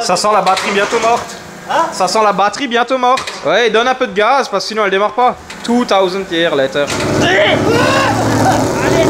Ça sent la batterie bientôt morte. Hein? Ça sent la batterie bientôt morte. Ouais, donne un peu de gaz parce que sinon elle démarre pas. 2000 years later. Allez,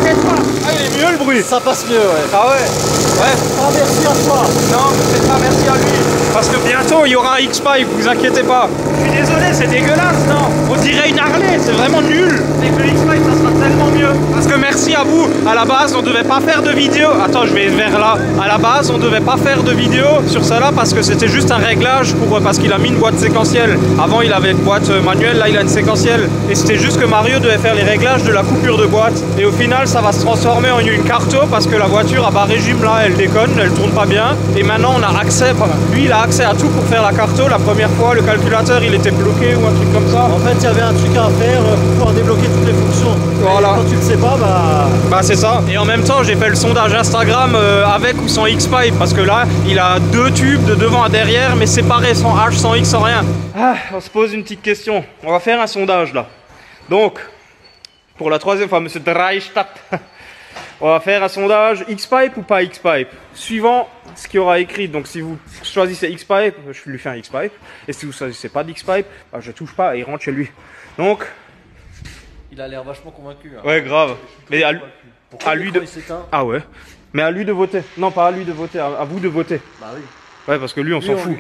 tais-toi. Ah, il est mieux le bruit. Ça passe mieux, ouais. Ah ouais. Ouais. Ah, merci à toi. Non, c'est pas merci à lui. Parce que bientôt il y aura un X-Pipe, vous inquiétez pas. Je suis désolé, c'est dégueulasse, non? On dirait une Harley, c'est vraiment nul. Avec le X-Pipe, ça sera tellement mieux. Parce que merci à vous. À la base, on devait pas faire de vidéo. Attends, je vais vers là. À la base, on devait pas faire de vidéo sur cela parce que c'était juste un réglage parce qu'il a mis une boîte séquentielle. Avant, il avait une boîte manuelle, là, il a une séquentielle. Et c'était juste que Mario devait faire les réglages de la coupure de boîte. Et au final, ça va se transformer en une carto parce que la voiture à bas régime, là, elle déconne, elle tourne pas bien. Et maintenant, on a accès, lui, il a accès à tout pour faire la carto. La première fois, le calculateur, il était bloqué ou un truc comme ça. En fait, il y avait un truc à faire pour pouvoir débloquer toutes les fonctions. Voilà. Et quand tu le sais pas, bah c'est ça. Et en même temps, j'ai fait le sondage Instagram avec ou sans X-Pipe parce que là, il a deux tubes de devant à derrière, mais séparés, sans H, sans X, sans rien. Ah, on se pose une petite question. On va faire un sondage là. Donc, pour la troisième fois, monsieur Dreistadt, on va faire un sondage X-Pipe ou pas X-Pipe, suivant ce qu'il y aura écrit. Donc si vous choisissez X-Pipe, je lui fais un X-Pipe. Et si vous choisissez pas d'X-Pipe, bah, je touche pas et il rentre chez lui. Donc... il a l'air vachement convaincu. Hein. Ouais, grave. Mais à lui de... Ah ouais. Mais à lui de voter. Non, pas à lui de voter, à vous de voter. Bah oui. Ouais, parce que lui, on s'en fout.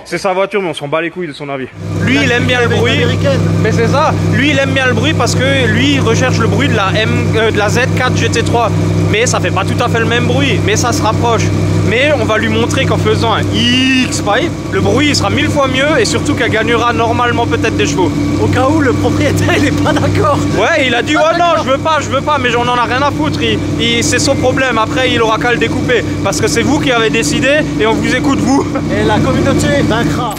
C'est sa voiture, mais on s'en bat les couilles de son avis. Lui, il aime bien le bruit. Américaine. Mais c'est ça. Lui, il aime bien le bruit parce que lui, il recherche le bruit de la Z4 GT3. Mais ça fait pas tout à fait le même bruit. Mais ça se rapproche. Mais on va lui montrer qu'en faisant un X-Pipe, le bruit il sera 1000 fois mieux et surtout qu'elle gagnera normalement peut-être des chevaux. Au cas où le propriétaire il est pas d'accord. Ouais, il a dit oh non, je veux pas, mais on en a rien à foutre. C'est son problème. Après, il aura qu'à le découper parce que c'est vous qui avez décidé et on vous écoute vous. Et la communauté vaincra.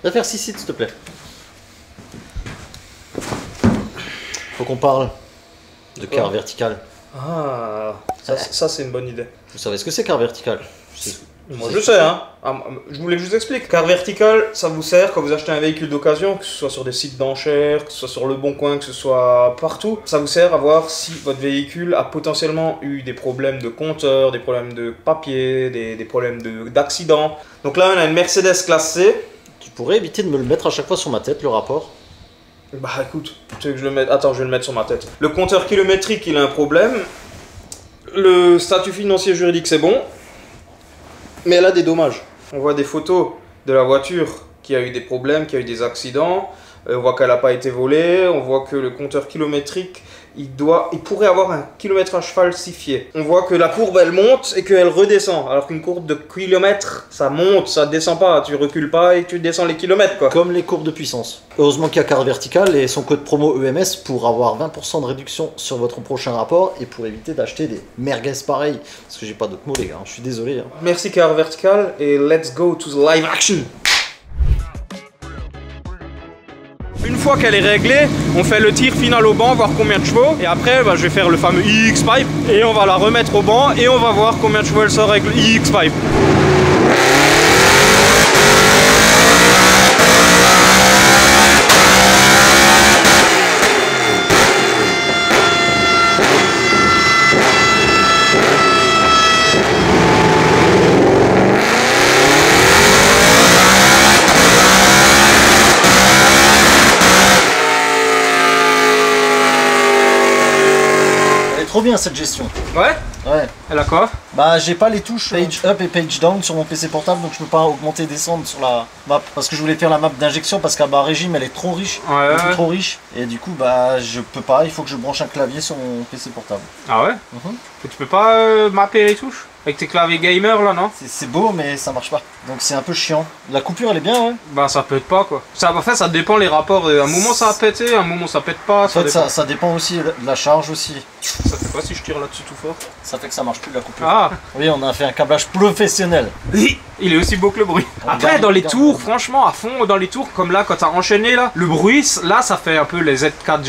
Va faire 6 sites s'il te plaît. Faut qu'on parle de quart vertical. Ah, ça c'est une bonne idée. Vous savez ce que c'est quart vertical? Moi je sais, hein. Je voulais que je vous explique. Quart vertical, ça vous sert quand vous achetez un véhicule d'occasion, que ce soit sur des sites d'enchères, que ce soit sur Le Bon Coin, que ce soit partout. Ça vous sert à voir si votre véhicule a potentiellement eu des problèmes de compteur, des problèmes de papier, des problèmes d'accident. Donc là, on a une Mercedes classe C. Tu pourrais éviter de me le mettre à chaque fois sur ma tête, le rapport? Bah écoute, tu veux que je le mette... Attends, je vais le mettre sur ma tête. Le compteur kilométrique, il a un problème. Le statut financier juridique, c'est bon. Mais elle a des dommages. On voit des photos de la voiture qui a eu des problèmes, qui a eu des accidents. On voit qu'elle n'a pas été volée. On voit que le compteur kilométrique, il pourrait avoir un kilométrage falsifié. On voit que la courbe, elle monte et qu'elle redescend. Alors qu'une courbe de kilomètres, ça monte, ça descend pas. Tu recules pas et tu descends les kilomètres, quoi. Comme les courbes de puissance. Heureusement qu'il y a quart vertical et son code promo EMS pour avoir 20% de réduction sur votre prochain rapport et pour éviter d'acheter des merguez pareils. Parce que j'ai pas d'autres mots, les gars. Je suis désolé. Hein. Merci Quart Vertical et let's go to the live action. Une fois qu'elle est réglée, on fait le tir final au banc, voir combien de chevaux. Et après, bah, je vais faire le fameux X-Pipe et on va la remettre au banc et on va voir combien de chevaux elle sort avec le X-Pipe. Trop bien cette gestion. Ouais. Ouais. Elle a quoi? Bah j'ai pas les touches page up et page down sur mon PC portable, donc je peux pas augmenter et descendre sur la map parce que je voulais faire la map d'injection parce qu'à bas régime elle est trop riche, trop riche, et du coup bah je peux pas, il faut que je branche un clavier sur mon PC portable. Ah ouais? Et tu peux pas mapper les touches avec tes claviers gamer là, non? C'est beau mais ça marche pas, donc c'est un peu chiant. La coupure elle est bien, ouais. Bah ça pète pas quoi. En fait ça dépend les rapports, un moment ça a pété, un moment ça pète pas. En fait ça dépend aussi de la charge aussi. Ça fait quoi si je tire là-dessus tout fort? Ça fait que ça marche plus la coupure. Ah. Oui, on a fait un câblage professionnel. Il est aussi beau que le bruit. Après dans les tours, franchement à fond dans les tours, comme là quand t'as enchaîné là, le bruit là ça fait un peu les Z4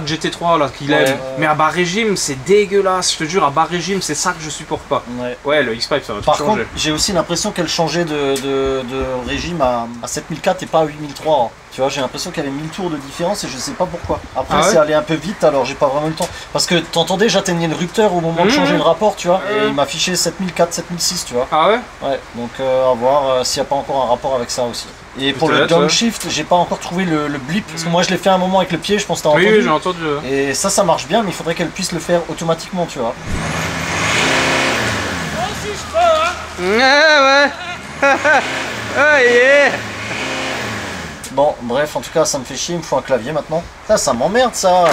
GT3 là qu'il aime. Mais à bas régime c'est dégueulasse, je te jure, à bas régime c'est ça que je supporte pas. Ouais, le X-Pipe ça va tout changer. Par contre j'ai aussi l'impression qu'elle changeait de régime à 7004 et pas à 8003. Tu vois, j'ai l'impression qu'il y avait 1000 tours de différence et je sais pas pourquoi. Après, Ah ouais, c'est allé un peu vite, alors j'ai pas vraiment eu le temps. Parce que t'entendais, j'atteignais le rupteur au moment de changer le rapport, tu vois. Et il m'affichait 7004, 7006, tu vois. Ah ouais? Ouais, donc à voir s'il n'y a pas encore un rapport avec ça aussi. Et pour le downshift, j'ai pas encore trouvé le blip. Parce que moi, je l'ai fait un moment avec le pied, je pense que t'as entendu. Oui, j'ai entendu. Et ça marche bien, mais il faudrait qu'elle puisse le faire automatiquement, tu vois. Moi aussi je peux, hein. Ouais. Oh yeah. Bon, bref, en tout cas, ça me fait chier, il me faut un clavier maintenant. Ça m'emmerde, ça.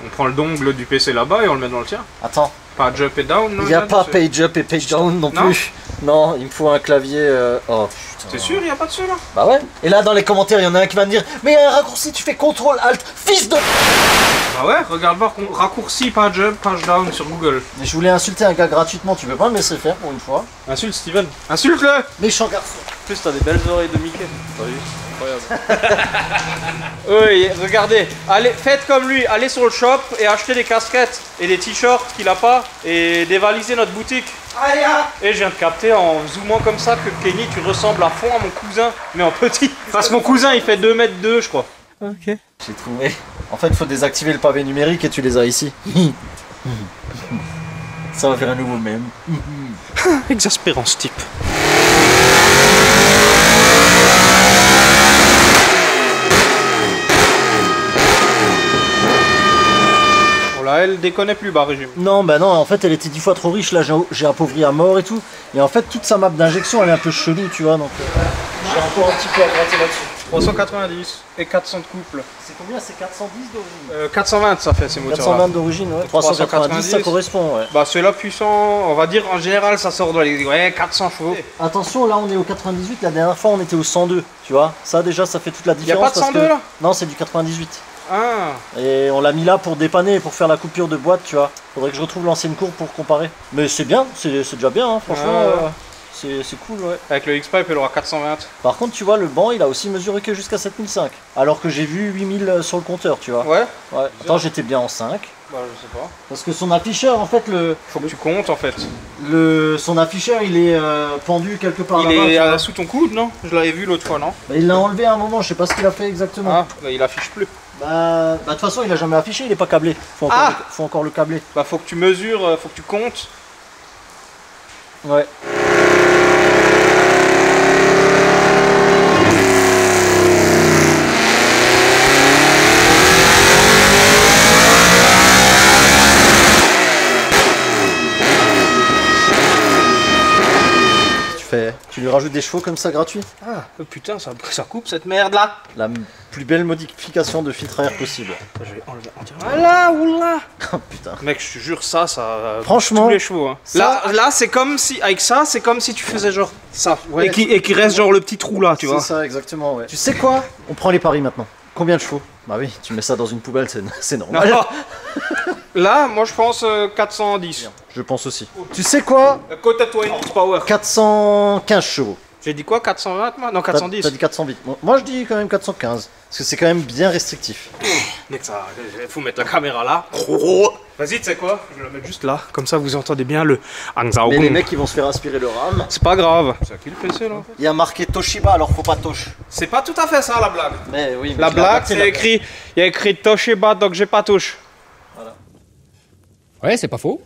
On prend le dongle du PC là-bas et on le met dans le tien. Attends. Pas jump et down, non? Il n'y a pas page up et page down non plus. Non, il me faut un clavier. Oh putain. T'es sûr, il n'y a pas de ceux là? Bah ouais. Et là, dans les commentaires, il y en a un qui va me dire: mais il y a un raccourci, tu fais CTRL ALT, fils de. Bah ouais, regarde voir raccourci page up, page down sur Google. Mais je voulais insulter un gars gratuitement, tu veux pas me laisser faire pour une fois? Insulte Steven. Insulte-le! Méchant garçon. En plus t'as des belles oreilles de Mickey. T'as vu? Incroyable. Oui, regardez, allez, faites comme lui, allez sur le shop et achetez des casquettes et des t-shirts qu'il a pas et dévalisez notre boutique. Allez, hein. Et je viens de capter en zoomant comme ça que Kenny, tu ressembles à fond à mon cousin, mais en petit. Parce que mon cousin il fait 2,2 m je crois. Ok. J'ai trouvé. En fait, il faut désactiver le pavé numérique et tu les as ici. Ça va faire un nouveau mème. Exaspérant ce type. Là, elle déconnait plus bas régime. Non, bah non, en fait, elle était 10 fois trop riche. Là, j'ai appauvri à mort et tout. Et en fait, toute sa map d'injection, elle est un peu chelou, tu vois. Donc, j'ai encore un petit peu à gratter là-dessus. 390 et 400 de couple. C'est combien? C'est 410 d'origine 420 ça fait ces moteurs-là. 420 d'origine, ouais. 390, ça correspond, ouais. Bah ceux-là puissants, on va dire en général ça sort dans les 400 chevaux. Attention, là on est au 98, la dernière fois on était au 102, tu vois. Ça déjà ça fait toute la différence. Y'a pas de 102 là? Non, c'est du 98. Ah. Et on l'a mis là pour dépanner, pour faire la coupure de boîte, tu vois. Faudrait que je retrouve l'ancienne courbe pour comparer. Mais c'est bien, c'est déjà bien, hein, franchement. C'est cool, ouais. Avec le X-Pipe, elle aura 420. Par contre, tu vois, le banc, il a aussi mesuré que jusqu'à 7005. Alors que j'ai vu 8000 sur le compteur, tu vois. Ouais. Ouais. Attends, j'étais bien en 5. Bah, je sais pas. Parce que son afficheur, en fait, Faut que tu comptes, en fait. son afficheur, il est pendu quelque part là-bas. Il est sous ton coude, non? Je l'avais vu l'autre fois, non? Bah, il l'a enlevé à un moment, je sais pas ce qu'il a fait exactement. Ah, bah, il affiche plus. Bah, de toute façon, il a jamais affiché, il est pas câblé. Faut encore le câbler. Bah, faut que tu mesures, faut que tu comptes. Ouais. Tu lui rajoutes des chevaux comme ça gratuit? Ah, putain, ça coupe cette merde là. La plus belle modification de filtre à air possible. Je vais enlever entièrement. Voilà, oula. Oh putain. Mec, je te jure, ça franchement, tous les chevaux. Hein. Ça... Là c'est comme si, avec ça, c'est comme si tu faisais genre ça. Ouais, et qui reste genre le petit trou là, tu vois. C'est ça, exactement, ouais. Tu sais quoi? On prend les paris maintenant. Combien de chevaux? Bah oui, tu mets ça dans une poubelle, c'est normal. Non. Là, moi je pense 410. Je pense aussi. Tu sais quoi? Côte à toi, Power. 415 chevaux. J'ai dit quoi? 420 moi? Non, 410. T'as dit 408. Moi je dis quand même 415. Parce que c'est quand même bien restrictif. Mec, ça, faut mettre la caméra là. Vas-y, tu sais quoi? Je vais la mettre juste là. Comme ça, vous entendez bien le Hangzhou. Mais les mecs ils vont se faire aspirer le RAM. C'est pas grave. C'est à qui le PC là? Il y a marqué Toshiba, alors faut pas Tosh. C'est pas tout à fait ça la blague. Mais oui. La blague, c'est écrit. Il y a écrit Toshiba, donc j'ai pas touche. Voilà. Ouais, c'est pas faux.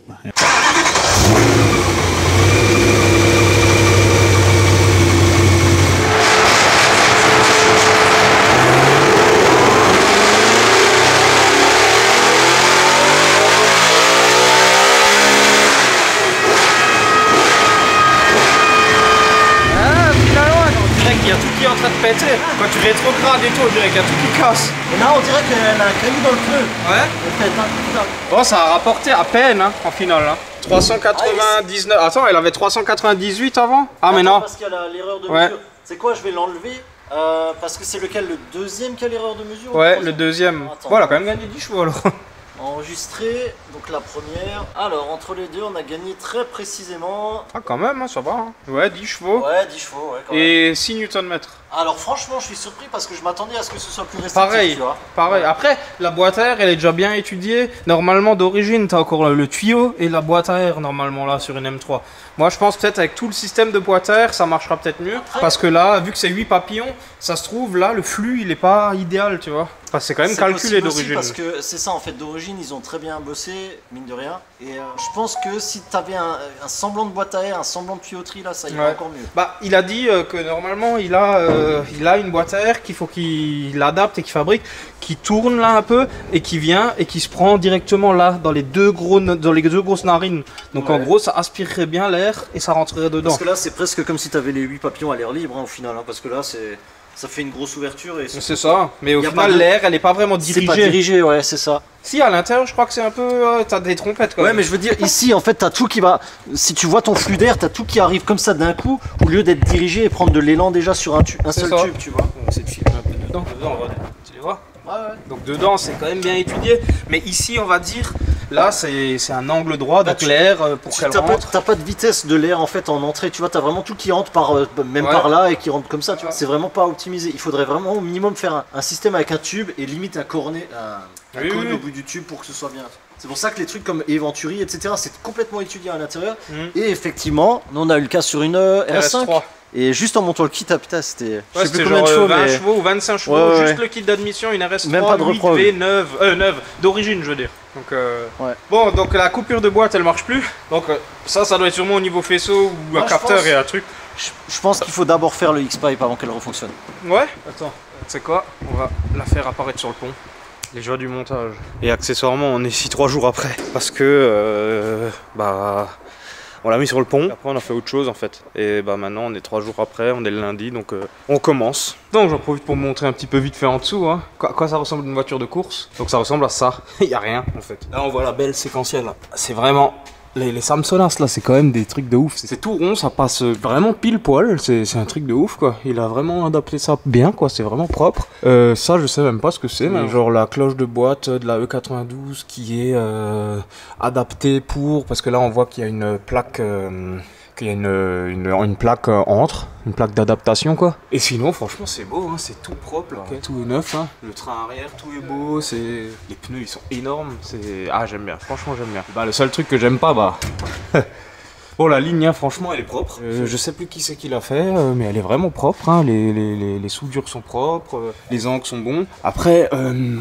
Il y a tout qui est en train de péter. Quand tu rétrogrades et tout, on dirait qu'il y a tout qui casse. Et là on dirait qu'elle a un caillou dans le pneu. Ouais. En fait, hein, putain. Bon, ça a rapporté à peine hein, en finale. Hein. 399. Attends, elle avait 398 avant? Ah, mais non. Parce qu'il y a l'erreur de Ouais. mesure. C'est quoi? Je vais l'enlever. Parce que c'est lequel? Le deuxième qui a l'erreur de mesure? Ouais, le deuxième. Attends. Bon, elle a quand même gagné 10 chevaux alors. Enregistré, donc la première. Alors, entre les deux, on a gagné très précisément. Ah, quand même, hein, ça va. Hein. Ouais, 10 chevaux. Ouais, 10 chevaux, ouais, quand même. Et 6 Nm. Alors franchement, je suis surpris parce que je m'attendais à ce que ce soit plus restrictif. Pareil, tu vois. pareil. Après, la boîte à air, elle est déjà bien étudiée. Normalement, d'origine, tu as encore le tuyau et la boîte à air, normalement, là, sur une M3. Moi, je pense peut-être avec tout le système de boîte à air, ça marchera peut-être mieux. Parce que là, vu que c'est 8 papillons, ça se trouve, là, le flux, il est pas idéal, tu vois. Enfin, c'est quand même calculé d'origine. Parce que c'est ça, en fait, d'origine, ils ont très bien bossé, mine de rien. Et je pense que si tu avais un semblant de boîte à air, un semblant de tuyauterie, là, ça irait encore mieux. Bah, il a dit que normalement, il a une boîte à air qu'il faut qu'il adapte et qu'il fabrique, qui tourne là un peu et qui vient et qui se prend directement là, dans les deux grosses narines. Donc en gros, ça aspirerait bien l'air et ça rentrerait dedans. Parce que là, c'est presque comme si tu avais les 8 papillons à l'air libre, hein, au final, hein, parce que là, ça fait une grosse ouverture. Et c'est ça, mais au final, l'air, elle n'est pas vraiment dirigée. C'est pas dirigé, ouais, c'est ça. Si, à l'intérieur, je crois que c'est un peu... t'as des trompettes quand même. Ouais, mais je veux dire, ici, en fait, t'as tout qui va... Si tu vois ton flux d'air, t'as tout qui arrive comme ça d'un coup, au lieu d'être dirigé et prendre de l'élan déjà sur un seul tube, tu vois. On essaie de filmer un peu dedans. Tu les vois? Ouais. Donc dedans, c'est quand même bien étudié. Mais ici, on va dire... Là, c'est un angle droit, donc l'air, pour qu'elle rentre... T'as pas de vitesse de l'air, en fait, en entrée, tu vois, t'as vraiment tout qui rentre par par là et qui rentre comme ça, tu vois. C'est vraiment pas optimisé. Il faudrait vraiment au minimum faire un système avec un tube et limite un cône au bout du tube pour que ce soit bien. C'est pour ça que les trucs comme Eventuri, etc., c'est complètement étudié à l'intérieur. Et effectivement, nous on a eu le cas sur une RS5. Et juste en montant le kit, putain, c'était... je sais plus combien de chevaux, 20 chevaux ou 25 chevaux, juste le kit d'admission, une RS3 même pas de 8V neuve, d'origine je veux dire. Donc, bon, donc la coupure de boîte elle marche plus, donc ça doit être sûrement au niveau faisceau ou un capteur et un truc. Je pense qu'il faut d'abord faire le X-Pipe avant qu'elle refonctionne. Ouais, attends, tu sais quoi, on va la faire apparaître sur le pont. Les joies du montage. Et accessoirement on est ici 3 jours après, parce que on l'a mis sur le pont, après on a fait autre chose en fait. Et bah maintenant on est 3 jours après, on est le lundi, donc on commence. Donc j'en profite pour vous montrer un petit peu vite fait en dessous. Hein. Quoi ça ressemble à une voiture de course. Donc ça ressemble à ça, il n'y a rien en fait. Là on voit la belle séquentielle. C'est vraiment... Les Samsonas là c'est quand même des trucs de ouf, c'est tout rond, ça passe vraiment pile poil, c'est un truc de ouf quoi, il a vraiment adapté ça bien quoi, c'est vraiment propre. Ça je sais même pas ce que c'est, mais genre la cloche de boîte de la E92 qui est adaptée pour, parce que là on voit qu'il y a une plaque... qu'il y a une plaque une plaque d'adaptation quoi. Et sinon franchement c'est beau, hein, c'est tout propre là. Okay. Tout est neuf, hein. Le train arrière tout est beau, les pneus ils sont énormes, j'aime bien, franchement j'aime bien. Bah le seul truc que j'aime pas bon la ligne hein, franchement elle est propre, je sais plus qui c'est qui l'a fait, mais elle est vraiment propre, hein. Les soudures sont propres, les angles sont bons. Après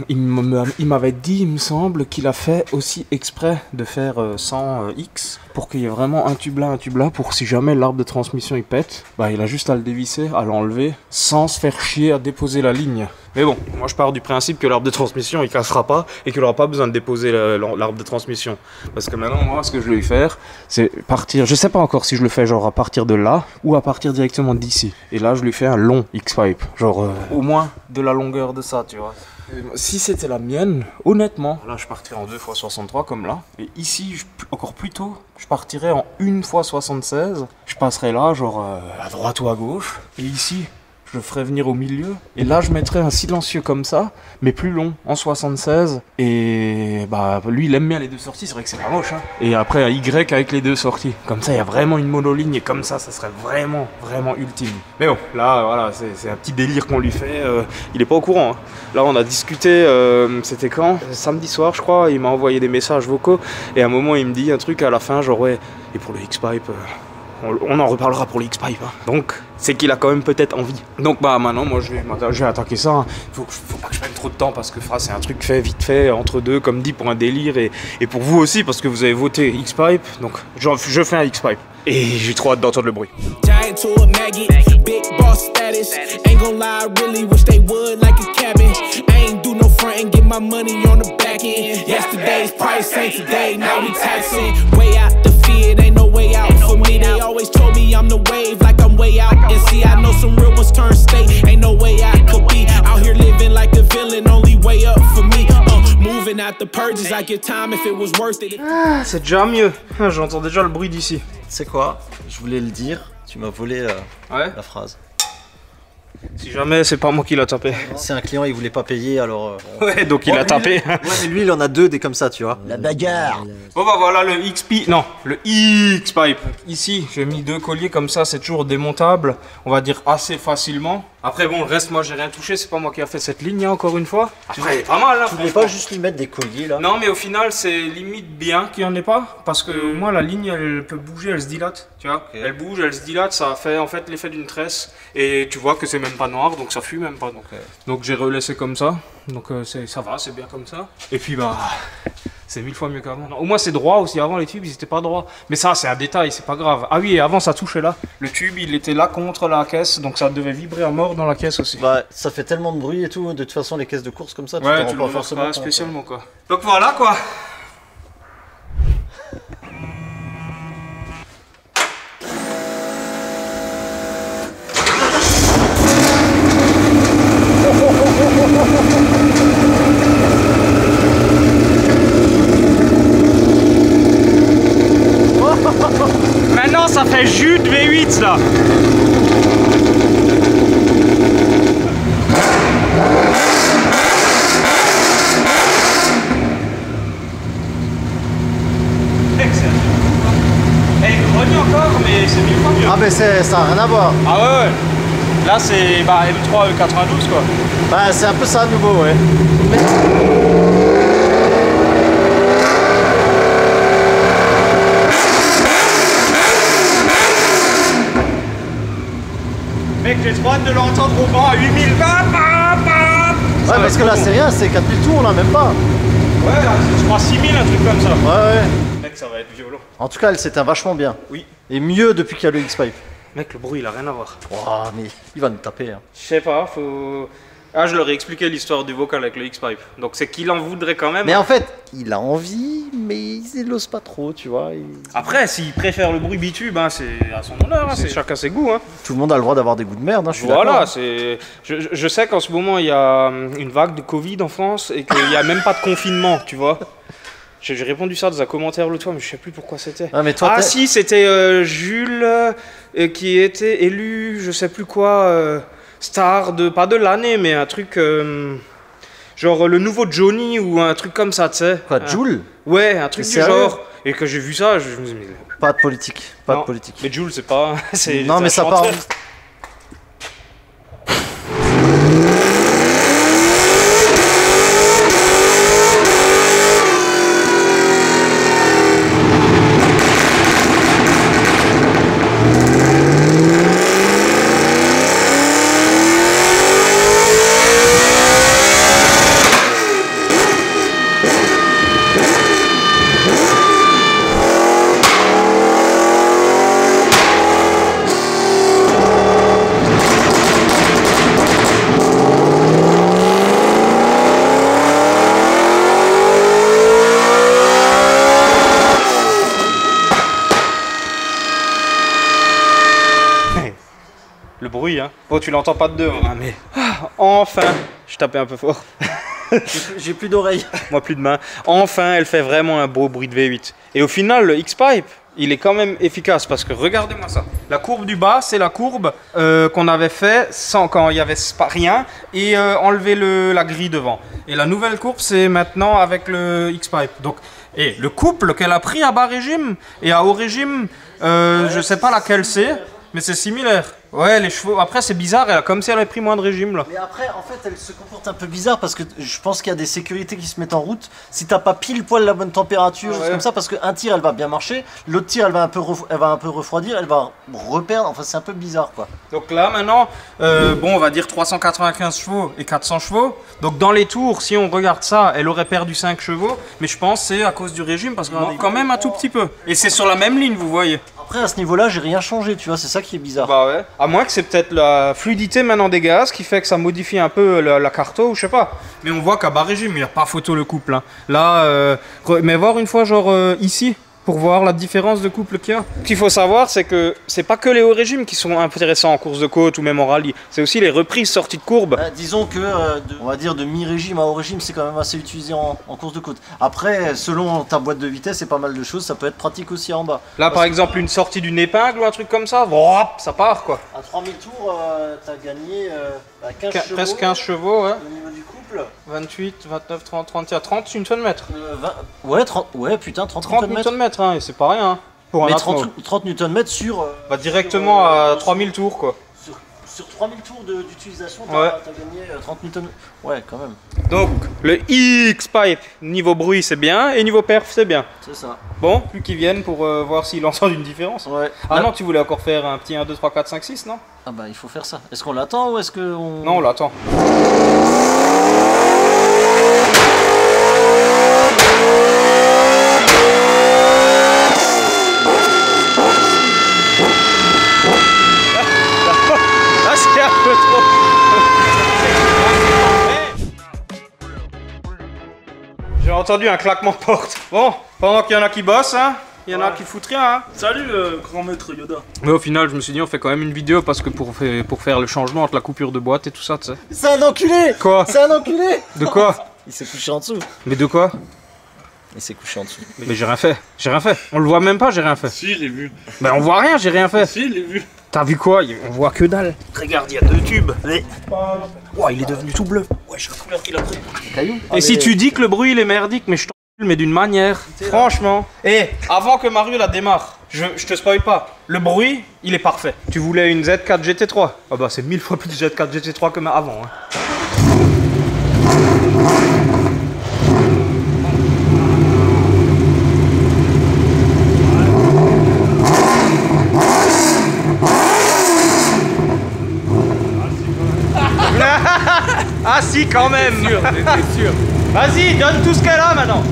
il m'avait dit, il me semble, qu'il a fait aussi exprès de faire 100 X pour qu'il y ait vraiment un tube là, pour si jamais l'arbre de transmission il pète, bah il a juste à le dévisser, à l'enlever, sans se faire chier à déposer la ligne. Mais bon, moi je pars du principe que l'arbre de transmission il cassera pas et qu'il aura pas besoin de déposer l'arbre de transmission. Parce que maintenant moi ce que je vais faire, c'est partir, je sais pas encore si je le fais genre à partir de là ou à partir directement d'ici. Et là je lui fais un long X-Pipe, genre au moins de la longueur de ça, tu vois. Si c'était la mienne, honnêtement, là je partirais en 2x63 comme là. Et ici, encore plus tôt, je partirais en 1x76. Je passerais là, genre à droite ou à gauche. Et ici, je le ferais venir au milieu. Et là, je mettrais un silencieux comme ça, mais plus long, en 76. Et bah, lui, il aime bien les deux sorties, c'est vrai que c'est pas moche. Hein. Et après, un Y avec les deux sorties. Comme ça, il y a vraiment une monoligne. Et comme ça serait vraiment, vraiment ultime. Mais bon, là, voilà, c'est un petit délire qu'on lui fait. Il est pas au courant. Hein. Là, on a discuté, c'était quand? Samedi soir, je crois. Il m'a envoyé des messages vocaux. Et à un moment, il me dit un truc à la fin, genre, ouais, et pour le X-Pipe... on en reparlera pour le X-Pipe, hein. Donc c'est qu'il a quand même peut-être envie. Donc bah maintenant moi je vais attaquer ça, hein. Faut pas que je prenne trop de temps parce que c'est un truc fait vite fait entre deux comme dit pour un délire et pour vous aussi parce que vous avez voté X-Pipe. Donc je fais un X-Pipe et j'ai trop hâte d'entendre le bruit. It ain't no way out for me. They always told me I'm the wave, like I'm way out. And see, I know some real ones turn state. Ain't no way I could be out here living like a villain. Only way up for me. Moving out the purges, I give time if it was worth it. Ah, c'est déjà mieux. J'entends déjà le bruit d'ici. Tu sais quoi? Je voulais le dire. Tu m'as volé la phrase. Si jamais c'est pas moi qui l'a tapé. C'est un client, il voulait pas payer, alors... Ouais, donc il a tapé. Ouais, mais lui, il en a 2 des comme ça, tu vois. La bagarre. Bon bah voilà le XP, non, le X-Pipe. Ici, j'ai mis 2 colliers comme ça, c'est toujours démontable, on va dire assez facilement. Après bon, le reste, moi j'ai rien touché, c'est pas moi qui a fait cette ligne, hein, encore une fois. Après, elle est pas mal, hein. Tu voulais pas juste lui mettre des colliers, là? Non, mais au final, c'est limite bien qu'il n'y en ait pas, parce que moi, la ligne, elle peut bouger, elle se dilate, tu vois. Okay. Elle bouge, elle se dilate, ça fait en fait l'effet d'une tresse, et tu vois que c'est même pas noir, donc ça fuit même pas. Donc j'ai relaissé comme ça, donc ça va, c'est bien comme ça. Et puis bah... c'est 1000 fois mieux qu'avant. Au moins c'est droit aussi, avant les tubes ils étaient pas droits. Mais ça c'est un détail, c'est pas grave. Ah oui, et avant ça touchait là. Le tube il était là contre la caisse, donc ça devait vibrer à mort dans la caisse aussi. Bah ça fait tellement de bruit et tout, de toute façon les caisses de course comme ça, tu ouais, t'en rends pas forcément compte, spécialement quoi. Donc voilà quoi. Maintenant ça fait jus de V8 là. Elle grogne encore mais c'est 1000 fois mieux. Ah mais ça n'a rien à voir. Ah ouais. Là c'est bah, M3 E92 quoi. Bah c'est un peu ça à nouveau ouais. Mais... Mec, j'ai trop hâte de l'entendre au vent à 8000. Ouais, parce que là c'est rien, c'est 4000 tours là, même pas. Ouais, je crois 6000, un truc comme ça. Ouais. Mec, ça va être violent. En tout cas, elle s'éteint vachement bien. Oui. Et mieux depuis qu'il y a le X-Pipe. Mec, le bruit, il a rien à voir. Oh, mais il va nous taper. Hein. Je sais pas, faut... Ah, je leur ai expliqué l'histoire du vocal avec le X-Pipe. Donc c'est qu'il en voudrait quand même. Mais en fait, il a envie, mais il n'ose pas trop, tu vois. Après, s'il préfère le bruit bitube, hein, c'est à son honneur, hein, c'est chacun ses goûts. Hein. Tout le monde a le droit d'avoir des goûts de merde, hein, je suis voilà, d'accord. c'est. Je sais qu'en ce moment, il y a une vague de Covid en France et qu'il n'y a même pas de confinement, tu vois. J'ai répondu ça dans un commentaire l'autre fois, mais je sais plus pourquoi c'était. Ah, mais toi, si, c'était Jules qui était élu, je sais plus quoi. Star de, pas de l'année, mais un truc genre le nouveau Johnny ou un truc comme ça, tu sais. Quoi, Jules? Ouais, un truc du genre. Et que j'ai vu ça, je me suis dit... Pas de politique, pas de politique. Mais Jules, c'est pas... non, mais ça part... Le bruit, hein. Bon, tu l'entends pas de deux. Hein, mais... enfin, je tapais un peu fort. J'ai plus d'oreilles. Moi, plus de main. Enfin, elle fait vraiment un beau bruit de V8. Et au final, le X-Pipe, il est quand même efficace parce que regardez-moi ça. La courbe du bas, c'est la courbe qu'on avait fait sans, quand il n'y avait pas rien et enlever la grille devant. Et la nouvelle courbe, c'est maintenant avec le X-Pipe. Donc, et le couple qu'elle a pris à bas régime et à haut régime, je sais pas laquelle c'est, mais c'est similaire. Ouais, les chevaux. Après, c'est bizarre, comme si elle avait pris moins de régime là. Mais après, en fait, elle se comporte un peu bizarre parce que je pense qu'il y a des sécurités qui se mettent en route. Si t'as pas pile poil la bonne température, juste comme ça, parce qu'un tir elle va bien marcher, l'autre tir elle va un peu refroidir, elle va reperdre. Enfin, c'est un peu bizarre quoi. Donc là maintenant, bon, on va dire 395 chevaux et 400 chevaux. Donc dans les tours, si on regarde ça, elle aurait perdu 5 chevaux. Mais je pense que c'est à cause du régime parce qu'on manque quand même un tout petit peu. Et c'est sur la même ligne, vous voyez. Après, à ce niveau-là, j'ai rien changé, tu vois, c'est ça qui est bizarre. Bah ouais. À moins que c'est peut-être la fluidité maintenant des gaz qui fait que ça modifie un peu la carto ou je sais pas. Mais on voit qu'à bas régime, il n'y a pas photo le couple. Hein. Là, mais voir une fois, genre ici, pour voir la différence de couple qu'il y a. Ce qu'il faut savoir, c'est que c'est pas que les hauts régimes qui sont intéressants en course de côte ou même en rallye, c'est aussi les reprises sorties de courbe. Disons que, on va dire de mi-régime à haut régime, c'est quand même assez utilisé en course de côte. Après, selon ta boîte de vitesse et pas mal de choses, ça peut être pratique aussi en bas. Là, par exemple, une sortie d'une épingle ou un truc comme ça, ça part quoi. À 3000 tours, t'as gagné 15 chevaux. Presque 15 chevaux, ouais. Au niveau du couple. 28, 29, 30, 31, 30 Nm. Ouais, 30, ouais, putain, 30 Nm, hein, et c'est pas rien. Hein, pour mais un 30 Nm sur... bah, directement à 3000 tours quoi. Sur 3000 tours d'utilisation, ouais. T'as gagné 30 Nm. Ouais, quand même. Donc, le X-Pipe, niveau bruit c'est bien, et niveau perf c'est bien. C'est ça. Bon, plus qu'ils viennent pour voir s'il entend une différence. Ouais. Ah non, tu voulais encore faire un petit 1, 2, 3, 4, 5, 6, non? Ah bah il faut faire ça. Est-ce qu'on l'attend ou est-ce que on... Non, on l'attend. Là, c'est un peu trop. J'ai entendu un claquement de porte. Bon, pendant qu'il y en a qui bossent, hein, il y en a qui foutent rien. Hein. Salut, grand maître Yoda. Mais au final, je me suis dit, on fait quand même une vidéo parce que pour faire le changement entre la coupure de boîte et tout ça, tu sais. C'est un enculé. Quoi? C'est un enculé. De quoi? Il s'est couché en dessous. Mais de quoi? Il s'est couché en dessous. Mais j'ai rien fait. J'ai rien fait. On le voit même pas, j'ai rien fait. Si, je l'ai vu. Mais on voit rien, j'ai rien fait. Si, je l'ai vu. T'as vu quoi? On voit que dalle. Regarde, il y a 2 tubes. Ouah, il est devenu tout bleu. Wesh, la couleur qu'il a pris. Caillou. Et si tu dis que le bruit il est merdique, mais je t'en mais d'une manière. Franchement. Et avant que Mario la démarre, je te spoil pas. Le bruit, il est parfait. Tu voulais une Z4 GT3. Ah bah c'est 1000 fois plus de Z4 GT3 que avant. Hein. Ah si, quand même. T'es sûr. Vas-y, donne tout ce qu'elle a maintenant.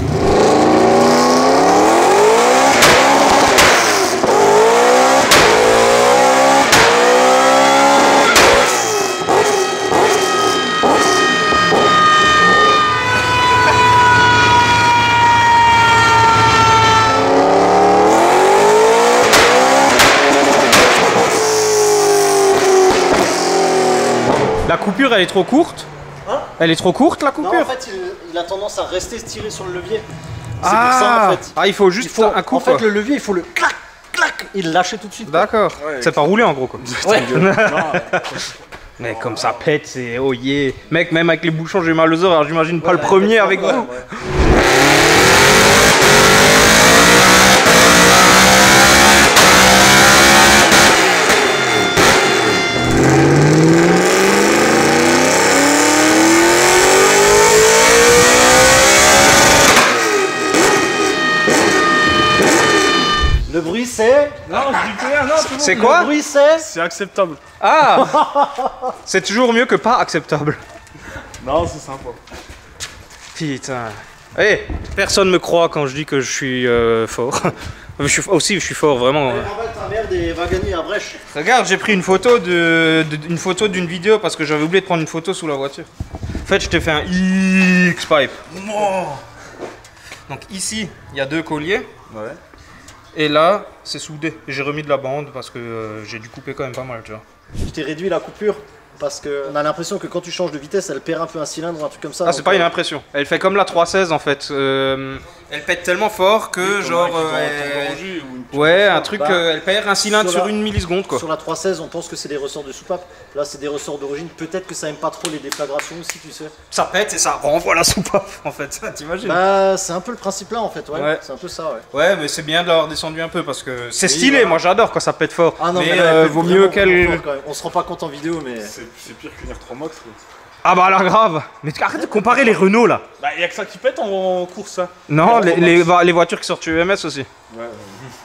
La coupure, elle est trop courte. Hein? Elle est trop courte, la coupure? Non, en fait, il a tendance à rester tiré sur le levier. C'est pour ça, en fait. Ah, il faut juste un coup. En fait, le levier, il faut le clac, clac, et le lâcher tout de suite. D'accord. Ouais, c'est pas roulé en gros, quoi. Ouais. Mais comme ça pète, c'est oh yeah. Mec, même avec les bouchons, j'ai mal aux oreilles, alors j'imagine pas le premier avec vous. Ouais. Le bruit c'est... Non, je dis rien, non, c'est quoi? Le bruit c'est... C'est acceptable. Ah. C'est toujours mieux que pas acceptable. Non, c'est sympa. Putain. Eh, personne me croit quand je dis que je suis fort. Je suis fort, vraiment. Ta merde et va gagner à brèche. Regarde, j'ai pris une photo d'une vidéo parce que j'avais oublié de prendre une photo sous la voiture. En fait, je t'ai fait un X-Pipe. Donc ici, il y a 2 colliers. Ouais. Et là, c'est soudé. J'ai remis de la bande parce que j'ai dû couper quand même pas mal, tu vois. Je t'ai réduit la coupure parce qu'on a l'impression que quand tu changes de vitesse, elle perd un peu un cylindre ou un truc comme ça. Ah, c'est pas une impression. Elle fait comme la 316 en fait. Elle pète tellement fort que genre... ouais, un truc, elle perd un cylindre sur 1 milliseconde quoi. Sur la 316, on pense que c'est des ressorts de soupape. Là, c'est des ressorts d'origine. Peut-être que ça aime pas trop les déflagrations aussi, tu sais. Ça pète et ça renvoie la soupape en fait, t'imagines? Bah, c'est un peu le principe là en fait, ouais. C'est un peu ça, ouais. Ouais, mais c'est bien de l'avoir descendu un peu parce que c'est stylé, voilà. Moi j'adore quand ça pète fort. Ah non, mais vaut mieux qu'elle... On se rend pas compte en vidéo, mais... C'est pire qu'une R3 Max. Quoi. Ah bah là grave. Mais arrête de comparer les Renault là. Bah y'a que ça qui pète en course ça. Non, les voitures qui sortent sur UMS aussi. Ouais.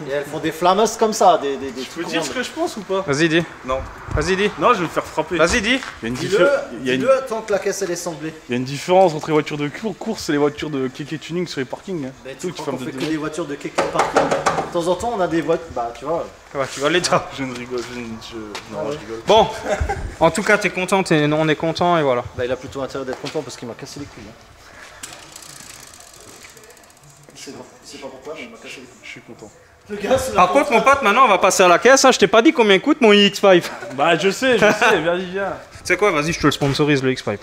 Et elles font des flammes comme ça, des Je peux dire ce que je pense ou pas? Vas-y dis. Non. Vas-y dis. Non, je vais me faire frapper. Vas-y dis. Dis-le tant que la caisse elle est semblée. Il y a une différence entre les voitures de course et les voitures de kéké tuning sur les parkings. Hein. Mais tu crois qu'on fait que des voitures de kéké parking. De temps en temps on a des voitures, bah tu vois. Ouais, tu vois l'état. Je ne rigole, non, je rigole. Bon, en tout cas t'es content, on est content et voilà. Bah il a plutôt intérêt d'être content parce qu'il m'a cassé les couilles. Hein. sait pas pourquoi, mais il m'a cassé les couilles. Je suis content. Par contre, mon pote, maintenant on va passer à la caisse. Hein. Je t'ai pas dit combien coûte mon X-Pipe. Bah, je sais, viens, viens. Tu sais quoi, vas-y, je te le sponsorise le X-Pipe.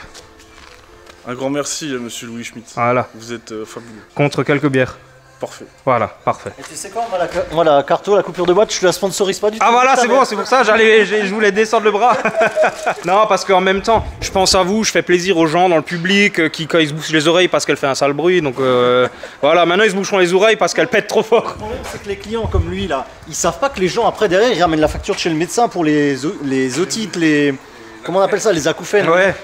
Un grand merci, monsieur Louis Schmitt. Voilà. Vous êtes fabuleux. Contre quelques bières. Parfait. Voilà, parfait. Et tu sais quoi, moi la Carto, la coupure de boîte, je te la sponsorise pas du tout. Ah voilà, c'est bon, c'est pour ça, je voulais descendre le bras. Non, parce qu'en même temps, je pense à vous, je fais plaisir aux gens dans le public qui, quand ils se bouchent les oreilles parce qu'elle fait un sale bruit, donc voilà, maintenant ils se boucheront les oreilles parce qu'elle pète trop fort. Le problème, c'est que les clients comme lui, là, ils savent pas que les gens, après, derrière, ils ramènent la facture de chez le médecin pour les otites, les... Comment on appelle ça, les acouphènes. Ouais.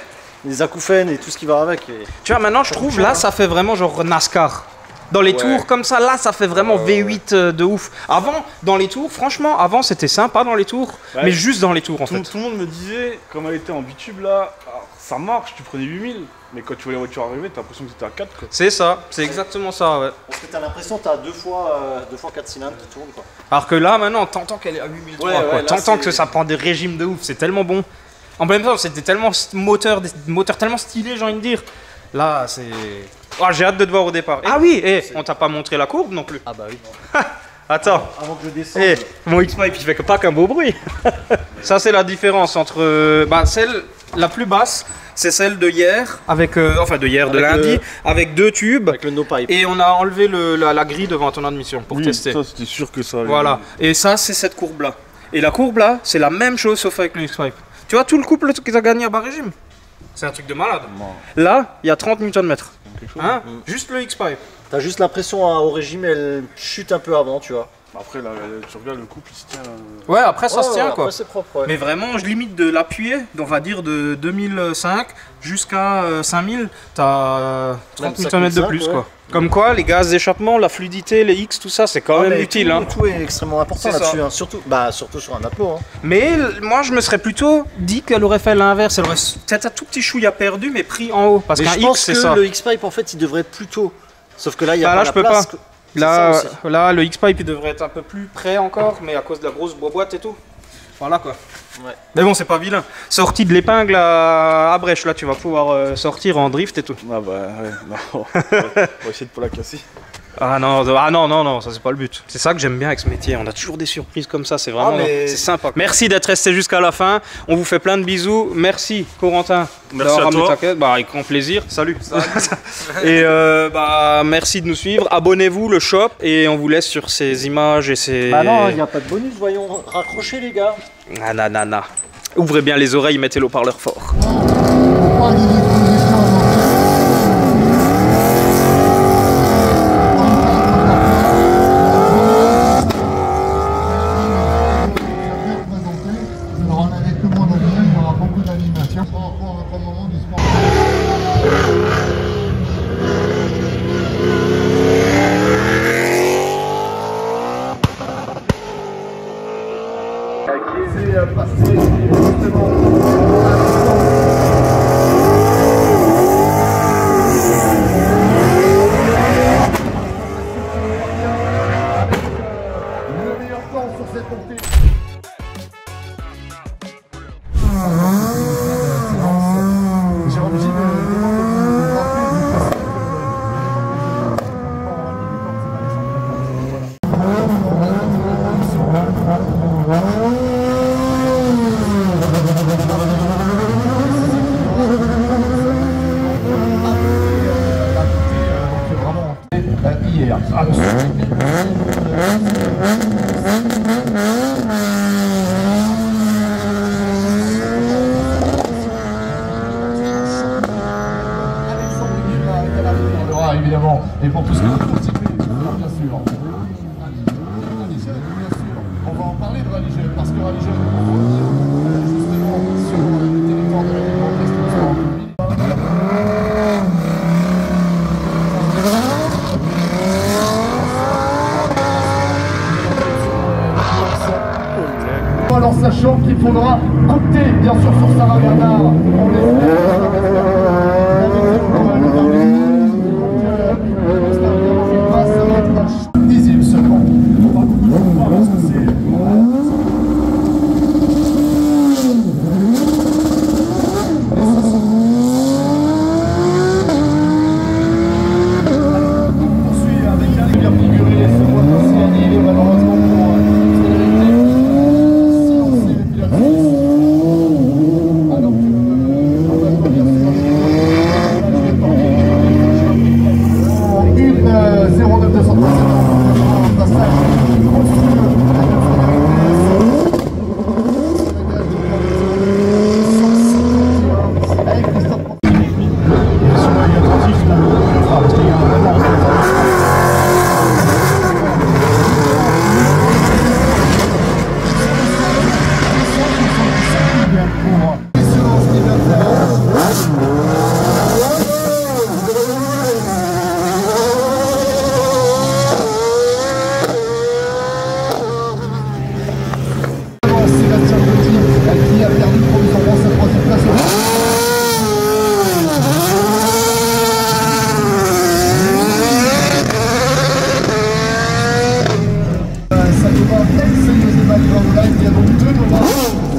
Les acouphènes et tout ce qui va avec. Et... Tu vois, maintenant, je trouve, là, ça fait vraiment genre NASCAR. Dans les tours comme ça, là, ça fait vraiment V8 de ouf. Avant, dans les tours, franchement, avant, c'était sympa dans les tours, mais juste dans les tours, en fait. Tout le monde me disait, comme elle était en bitube, là, ça marche, tu prenais 8000. Mais quand tu vois les voitures arriver, t'as l'impression que c'était à 4, quoi. C'est ça, c'est exactement ça, ouais. Parce que t'as l'impression que t'as deux fois 4 cylindres qui tournent, quoi. Alors que là, maintenant, t'entends qu'elle est à 8003, quoi. T'entends que ça prend des régimes de ouf, c'est tellement bon. En même temps, c'était tellement moteur tellement stylé, j'ai envie de dire. Là, c'est... Oh, j'ai hâte de te voir au départ. Ah oui, on t'a pas montré la courbe non plus. Ah bah oui. Attends. Avant que je descende. Mon X-Pipe, il fait pas qu'un beau bruit. Ça, c'est la différence entre... celle la plus basse, c'est celle de hier, de lundi, avec 2 tubes. Avec le no-pipe. Et on a enlevé la grille devant ton admission pour tester. Ça, c'était sûr que ça allait. Voilà. Et ça, c'est cette courbe-là. Et la courbe-là, c'est la même chose sauf avec le X-Pipe. Tu vois tout le couple qu'ils ont gagné à bas régime. C'est un truc de malade. Là, il y a 30 Nm. Hein Juste le X-Pipe. T'as juste l'impression au régime, elle chute un peu avant, tu vois. Après, là, tu regardes le couple, il se tient. Ouais, après ça se tient quoi. Après, c'est propre, ouais. Mais vraiment, je limite de l'appuyer, on va dire de 2005 jusqu'à 5000, t'as 30 Nm de plus quoi. Comme quoi, les gaz d'échappement, la fluidité, les X, tout ça, c'est quand même utile. Tout est extrêmement important là-dessus, hein. surtout sur un aplo. Hein. Mais moi, je me serais plutôt dit qu'elle aurait fait l'inverse. Elle aurait peut-être un tout petit chouïa perdu, mais pris en haut. Parce qu'un X, c'est ça. Le X-Pipe, en fait, il devrait être plus tôt. Sauf que là, il y a pas je la peux place. Pas. Là, le X-Pipe, il devrait être un peu plus près encore, mais à cause de la grosse boîte et tout. Voilà quoi. Ouais. Mais bon, c'est pas vilain. Sortie de l'épingle à Brèche, là, tu vas pouvoir sortir en drift et tout. Ah bah ouais, non. On va essayer de pas la casser. Ah non, ça c'est pas le but. C'est ça que j'aime bien avec ce métier, on a toujours des surprises comme ça, c'est vraiment c'est sympa. Merci d'être resté jusqu'à la fin, on vous fait plein de bisous. Merci Corentin. Merci à toi. Avec grand plaisir, salut. Et merci de nous suivre, abonnez-vous le shop et on vous laisse sur ces images et ces... Bah non, il n'y a pas de bonus, voyons, raccrochez les gars. Nanana. Ouvrez bien les oreilles, mettez le haut-parleur fort. Évidemment, et pour tout ce qui est constitué, bien sûr. On va en parler de Rallye Jeune, parce que Rallye Jeune, justement, sur le territoire de la ville de Brest. Alors sachant qu'il faudra compter, bien sûr, sur Sarah Bernard, on espère. Dixième seulement. On va beaucoup de fois parce que c'est... On poursuit avec un il y a donc 2 Nova.